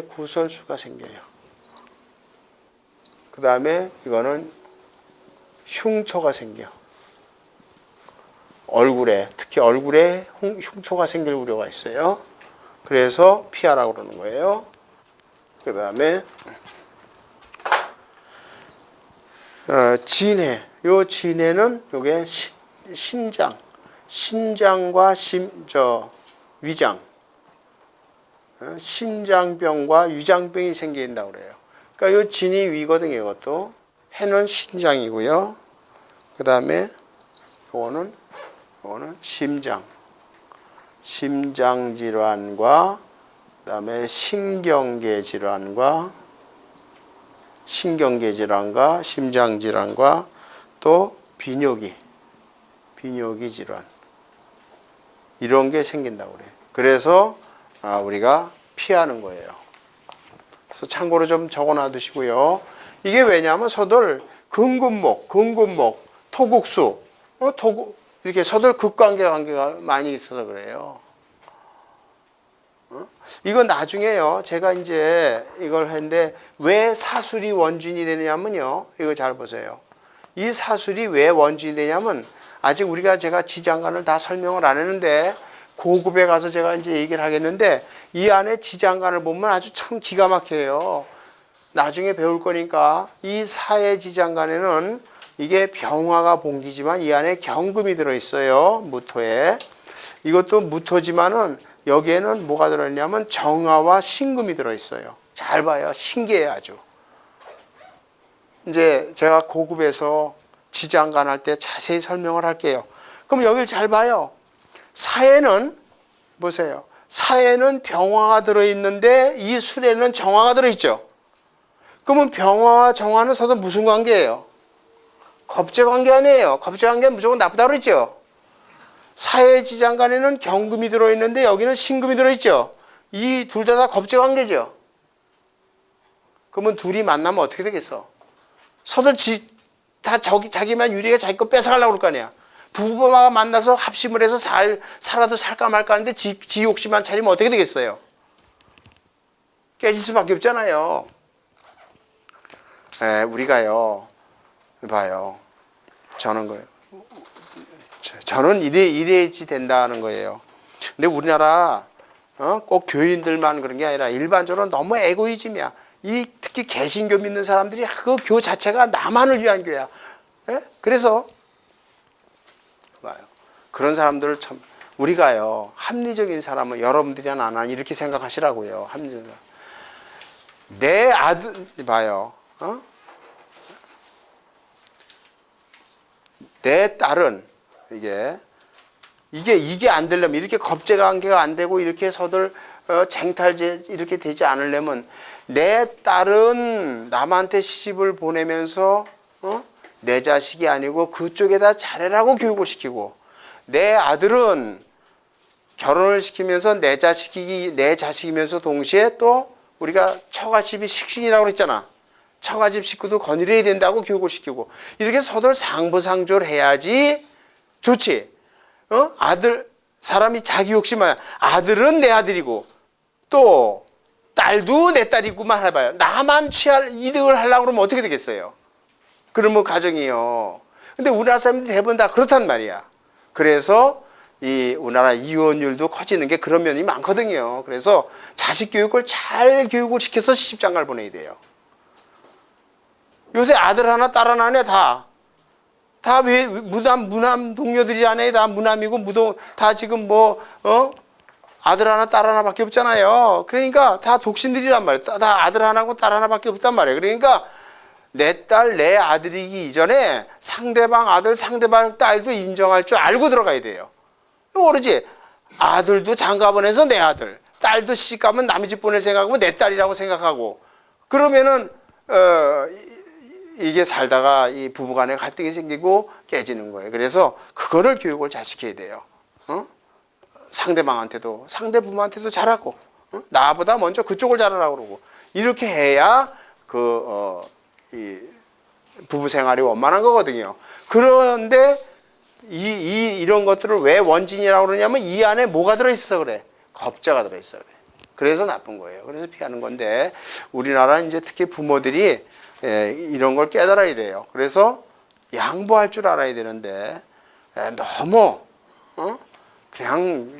구설수가 생겨요. 그 다음에 이거는 흉터가 생겨. 특히 얼굴에 흉터가 생길 우려가 있어요. 그래서 피하라고 그러는 거예요. 그 다음에 진해. 요 진해는 요게 신장과 위장. 신장병과 위장병이 생긴다고 그래요. 그러니까 요 진이 위거든요. 이것도. 해는 신장이고요. 그 다음에 요거는 심장 질환과 그 다음에 신경계 질환과 심장 질환과 또 비뇨기 질환 이런 게 생긴다고 그래요. 그래서 우리가 피하는 거예요. 그래서 참고로 좀 적어놔 두시고요. 이게 왜냐하면 서들 근근목, 토국수, 이렇게 서들 극관계가 많이 있어서 그래요. 이건 나중에요. 제가 이제 이걸 했는데 왜 사술이 원진이 되냐면요. 이거 잘 보세요. 이 사술이 왜 원진이 되냐면 아직 제가 지장간을 다 설명을 안 했는데 고급에 가서 제가 이제 얘기를 하겠는데 이 안에 지장간을 보면 아주 참 기가 막혀요. 나중에 배울 거니까 이 사해 지장간에는 이게 병화가 봉기지만 이 안에 경금이 들어있어요. 무토에. 이것도 무토지만은 여기에는 뭐가 들어있냐면 정화와 신금이 들어있어요. 잘 봐요. 신기해요 아주. 이제 제가 고급에서 지장간 할 때 자세히 설명을 할게요. 그럼 여기를 잘 봐요. 사해는 보세요. 사해는 병화가 들어있는데 이 술에는 정화가 들어있죠. 그러면 병화와 정화는 서로 무슨 관계예요? 겁제 관계 아니에요. 겁제 관계는 무조건 나쁘다고 그랬죠. 사해 지장간에는 경금이 들어있는데 여기는 신금이 들어있죠. 이 둘 다 겁제 관계죠. 그러면 둘이 만나면 어떻게 되겠어? 서들 다 자기만 유리가 자기 거 뺏어가려고 그럴 거 아니야. 부부가 만나서 합심을 해서 살아도 살까 말까 하는데 지 욕심만 차리면 어떻게 되겠어요? 깨질 수밖에 없잖아요. 우리가요, 봐요. 저는 이래야지 된다는 거예요. 근데 우리나라, 꼭 교인들만 그런 게 아니라 일반적으로 너무 에고이즘이야. 특히 개신교 믿는 사람들이 그 교 자체가 나만을 위한 교야. 그래서, 봐요. 그런 사람들을 참, 우리가요, 합리적인 사람은 여러분들이 하나 이렇게 생각하시라고요. 합리적인. 내 아들, 봐요. 내 딸은 이게 안 되려면 이렇게 겁제 관계가 안 되고 이렇게 서들 쟁탈제 이렇게 되지 않으려면 내 딸은 남한테 시집을 보내면서 내 자식이 아니고 그쪽에다 잘해라고 교육을 시키고 내 아들은 결혼을 시키면서 내 자식이면서 동시에 또 우리가 처가집이 식신이라고 그랬잖아. 처가집 식구도 거느려야 된다고 교육을 시키고 이렇게 서로 상부상조를 해야지 좋지. 아들 사람이 자기 욕심만 아들은 내 아들이고 또 딸도 내 딸이고만 해봐요. 나만 취할 이득을 하려고 그러면 어떻게 되겠어요? 그러면 가정이요. 근데 우리나라 사람들이 대부분 다 그렇단 말이야. 그래서 이 우리나라 이혼율도 커지는 게 그런 면이 많거든요. 그래서 자식 교육을 잘 교육을 시켜서 시집장가를 보내야 돼요. 요새 아들 하나 딸 하나 다 왜 무남 동료들이잖아요. 다 무남이고 다 지금 아들 하나 딸 하나밖에 없잖아요. 그러니까 다 독신들이란 말이에요. 다 아들 하나고 딸 하나밖에 없단 말이에요. 그러니까 내 딸, 내 아들이기 이전에 상대방 아들, 상대방 딸도 인정할 줄 알고 들어가야 돼요. 모르지. 아들도 장가 보내서 내 아들, 딸도 시집 가면 남의 집 보낼 생각하고 내 딸이라고 생각하고 그러면은 이게 살다가 이 부부간에 갈등이 생기고 깨지는 거예요. 그래서 그거를 교육을 잘 시켜야 돼요. 상대방한테도 상대 부모한테도 잘하고 나보다 먼저 그쪽을 잘하라고 그러고 이렇게 해야 이 부부 생활이 원만한 거거든요. 그런데 이런 것들을 왜 원진이라고 그러냐면 이 안에 뭐가 들어있어서 그래? 겁자가 들어있어 그래. 그래서 나쁜 거예요. 그래서 피하는 건데 우리나라는 이제 특히 부모들이 이런 걸 깨달아야 돼요. 그래서 양보할 줄 알아야 되는데 너무 그냥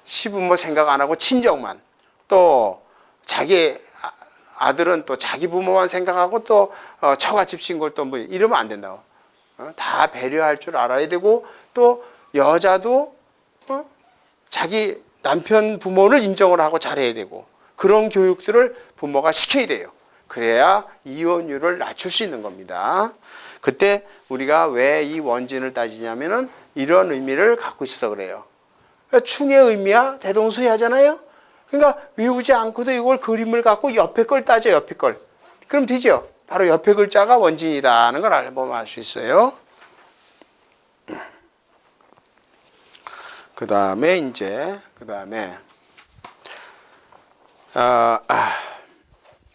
시부모 생각 안 하고 친정만 또 자기 아들은 또 자기 부모만 생각하고 또 처갓집 신고를 또 뭐 이러면 안 된다고. 다 배려할 줄 알아야 되고 또 여자도 자기 남편 부모를 인정을 하고 잘해야 되고 그런 교육들을 부모가 시켜야 돼요. 그래야 이혼율을 낮출 수 있는 겁니다. 그때 우리가 왜 이 원진을 따지냐면은 이런 의미를 갖고 있어서 그래요. 충의 의미야 대동소이 하잖아요. 그러니까 외우지 않고도 이걸 그림을 갖고 옆에 걸 따져 옆에 걸. 그럼 되죠. 바로 옆에 글자가 원진이다 하는 걸 알아보면 알 수 있어요. 그 다음에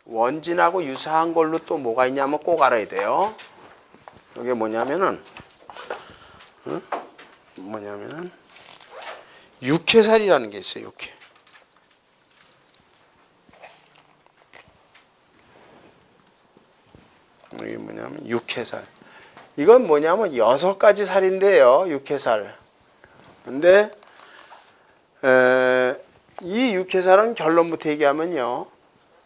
원진하고 유사한 걸로 또 뭐가 있냐면 꼭 알아야 돼요. 이게 뭐냐면은 육해살이라는 게 있어요. 육해. 이게 뭐냐면 육해살. 이건 뭐냐면 6가지 살인데요. 육해살. 근데 이 육해살은 결론부터 얘기하면요.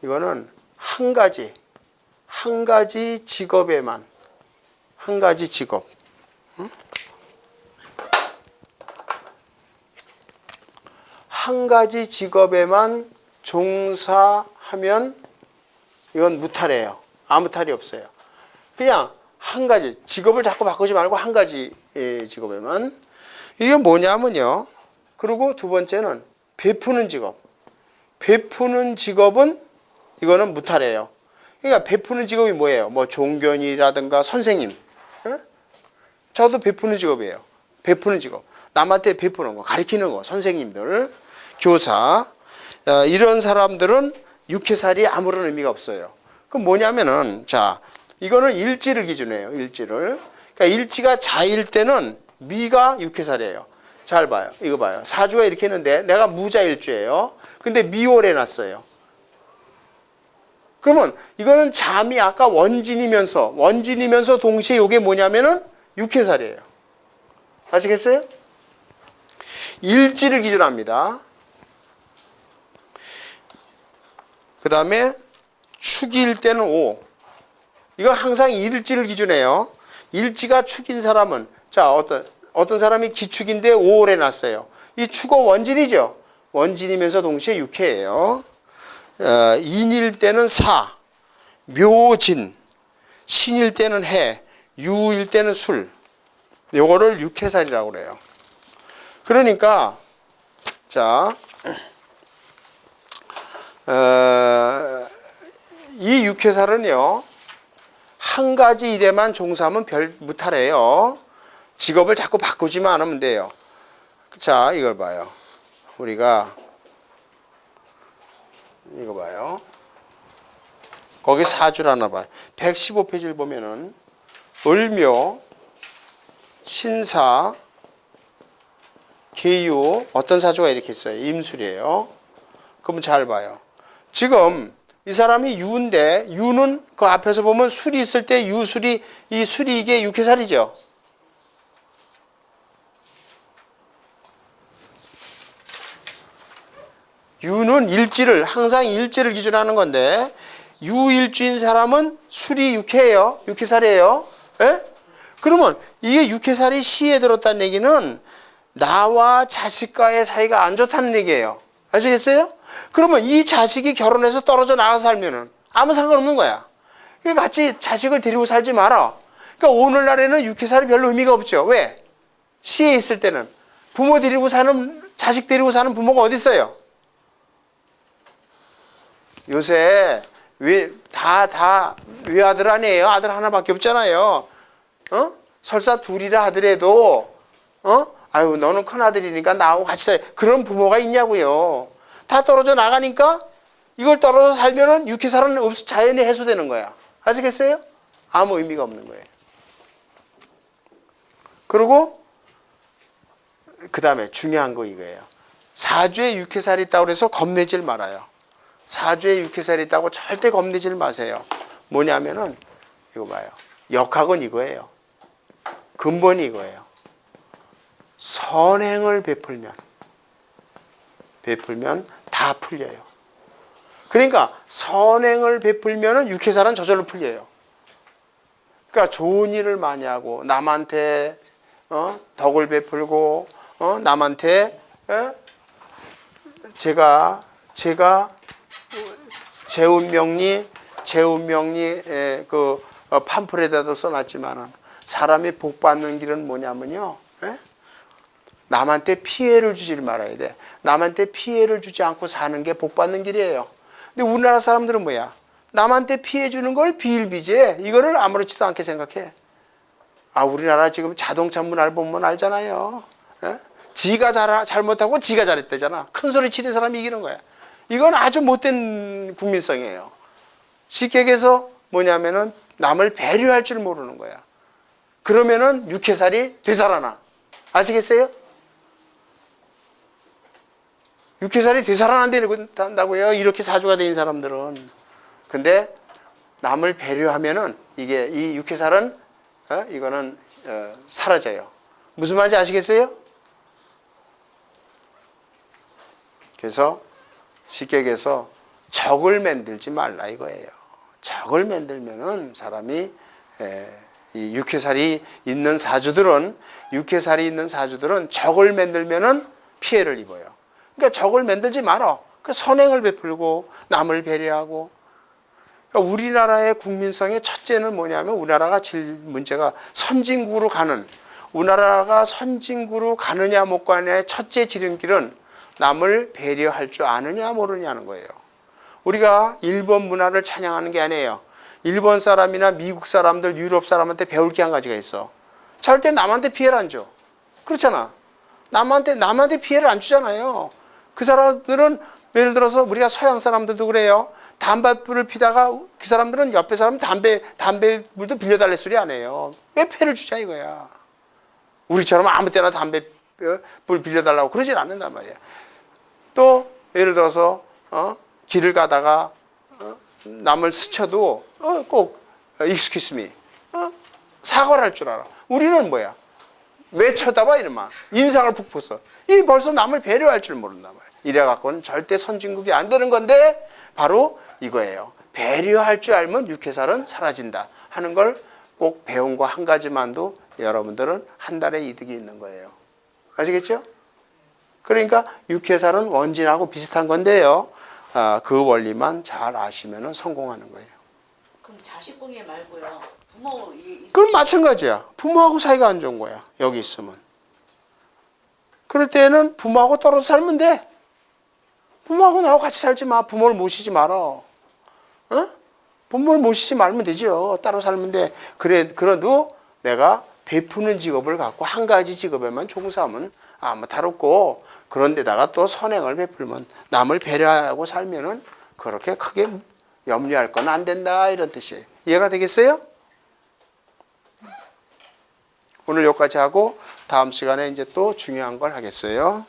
이거는 한 가지 직업에만 한 가지 직업. 한 가지 직업에만 종사하면 이건 무탈이에요. 아무 탈이 없어요. 그냥 한 가지 직업을 자꾸 바꾸지 말고 한 가지 직업에만. 이게 뭐냐면요. 그리고 두 번째는 베푸는 직업. 베푸는 직업은 이거는 무탈이에요. 그러니까 베푸는 직업이 뭐예요? 뭐 종견이라든가 선생님. 저도 베푸는 직업이에요. 베푸는 직업. 남한테 베푸는 거, 가르치는 거, 선생님들, 교사. 이런 사람들은 육해살이 아무런 의미가 없어요. 그럼 뭐냐면은 자, 이거는 일지를 기준이에요. 일지를. 그러니까 일지가 자일 때는 미가 육해살이에요. 잘 봐요. 이거 봐요. 사주가 이렇게 했는데 내가 무자일주예요. 근데 미월에 났어요. 그러면 이거는 잠이 아까 원진이면서 동시에 이게 뭐냐면은 육해살이에요. 아시겠어요? 일지를 기준합니다. 그 다음에 축일 때는 오. 이거 항상 일지를 기준해요. 일지가 축인 사람은 자 어떤 사람이 기축인데 5월에 났어요. 이 축은 원진이죠. 원진이면서 동시에 육해예요. 인일 때는 사, 묘진, 신일 때는 해, 유일 때는 술. 요거를 육해살이라고 그래요. 그러니까 자 이 육해살은요 한 가지 일에만 종사하면 별 무탈해요. 직업을 자꾸 바꾸지만 않으면 돼요. 자 이걸 봐요. 우리가 이거 봐요. 거기 사주를 하나 봐요. 115페이지를 보면은 을묘, 신사, 계유, 어떤 사주가 이렇게 있어요. 임술이에요. 그러면 잘 봐요. 지금 이 사람이 유인데, 유는 그 앞에서 보면 술이 있을 때 유술이, 이 술이 이게 육해살이죠. 유는 일지를, 항상 일지를 기준으로 하는 건데, 유일주인 사람은 술이 육해예요. 육해살이에요. 예? 그러면 이게 육해살이 시에 들었다는 얘기는 나와 자식과의 사이가 안 좋다는 얘기예요. 아시겠어요? 그러면 이 자식이 결혼해서 떨어져 나가서 살면은 아무 상관없는 거야. 그러니까 같이 자식을 데리고 살지 마라. 그러니까 오늘날에는 육해살이 별로 의미가 없죠. 왜? 시에 있을 때는 부모 데리고 사는, 자식 데리고 사는 부모가 어디 있어요? 요새 다 외아들 아니에요. 아들 하나밖에 없잖아요. 설사 둘이라 하더라도 아유 너는 큰아들이니까 나하고 같이 살, 그런 부모가 있냐고요. 다 떨어져 나가니까 이걸 떨어져 살면은 육해살은 자연히 해소되는 거야. 아시겠어요? 아무 의미가 없는 거예요. 그리고 그 다음에 중요한 거 이거예요. 사주에 육해살이 있다고 해서 겁내질 말아요. 사주에 육해살이 있다고 절대 겁내질 마세요. 뭐냐면은 이거 봐요. 역학은 이거예요. 근본이 이거예요. 선행을 베풀면 다 풀려요. 그러니까 선행을 베풀면은 육해살은 저절로 풀려요. 그러니까 좋은 일을 많이 하고 남한테 덕을 베풀고 남한테 제가 재운명리 그 팜플에다도 써놨지만은 사람이 복 받는 길은 뭐냐면요. 남한테 피해를 주질 말아야 돼. 남한테 피해를 주지 않고 사는 게 복 받는 길이에요. 근데 우리나라 사람들은 뭐야? 남한테 피해 주는 걸 비일비재. 이거를 아무렇지도 않게 생각해. 아, 우리나라 지금 자동차 문화를 보면 알잖아요. 지가 잘못하고 지가 잘했대잖아. 큰 소리 치는 사람이 이기는 거야. 이건 아주 못된 국민성이에요. 쉽게 얘기해서 뭐냐면은 남을 배려할 줄 모르는 거야. 그러면은 육해살이 되살아나. 아시겠어요? 육해살이 되살아난다고요. 이렇게 사주가 된 사람들은. 근데 남을 배려하면은 이게 이 육해살은 이거는 사라져요. 무슨 말인지 아시겠어요? 그래서 쉽게 얘기해서 적을 만들지 말라 이거예요. 적을 만들면은 사람이 이 육해살이 있는 사주들은 적을 만들면은 피해를 입어요. 그러니까 적을 만들지 말아. 그러니까 선행을 베풀고 남을 배려하고. 그러니까 우리나라의 국민성의 첫째는 뭐냐면 우리나라가 제일 문제가 선진국으로 가는, 우리나라가 선진국으로 가느냐 못 가느냐의 첫째 지름길은 남을 배려할 줄 아느냐 모르냐는 거예요. 우리가 일본 문화를 찬양하는 게 아니에요. 일본 사람이나 미국 사람들, 유럽 사람한테 배울 게 한 가지가 있어. 절대 남한테 피해를 안 줘. 그렇잖아. 남한테 피해를 안 주잖아요. 그 사람들은 예를 들어서 우리가 서양 사람들도 그래요. 담배불을 피다가 그 사람들은 옆에 사람 담배불도 빌려달래 소리 안 해요. 왜 폐를 주자 이거야. 우리처럼 아무 때나 담배불 빌려달라고 그러진 않는단 말이야. 또 예를 들어서 길을 가다가 남을 스쳐도 꼭 excuse me 사과를 할 줄 알아. 우리는 뭐야? 왜 쳐다봐 이놈아. 인상을 푹푹 써. 이 벌써 남을 배려할 줄 모른단 말이야. 이래갖고는 절대 선진국이 안 되는 건데 바로 이거예요. 배려할 줄 알면 육해살은 사라진다 하는 걸 꼭 배운 거 한 가지만도 여러분들은 한 달에 이득이 있는 거예요. 아시겠죠? 그러니까 육해살은 원진하고 비슷한 건데요. 그 원리만 잘 아시면 성공하는 거예요. 그럼 자식 공예 말고요. 부모 그럼 마찬가지야. 부모하고 사이가 안 좋은 거야. 여기 있으면. 그럴 때는 부모하고 떨어져 살면 돼. 부모하고 나하고 같이 살지 마. 부모를 모시지 말아. 부모를 모시지 말면 되죠. 따로 살면 돼. 그래도 내가 베푸는 직업을 갖고 한 가지 직업에만 종사하면 아무 다르고, 그런데다가 또 선행을 베풀면 남을 배려하고 살면은 그렇게 크게 염려할 건 안 된다 이런 뜻이에요. 이해가 되겠어요? 오늘 여기까지 하고 다음 시간에 이제 또 중요한 걸 하겠어요.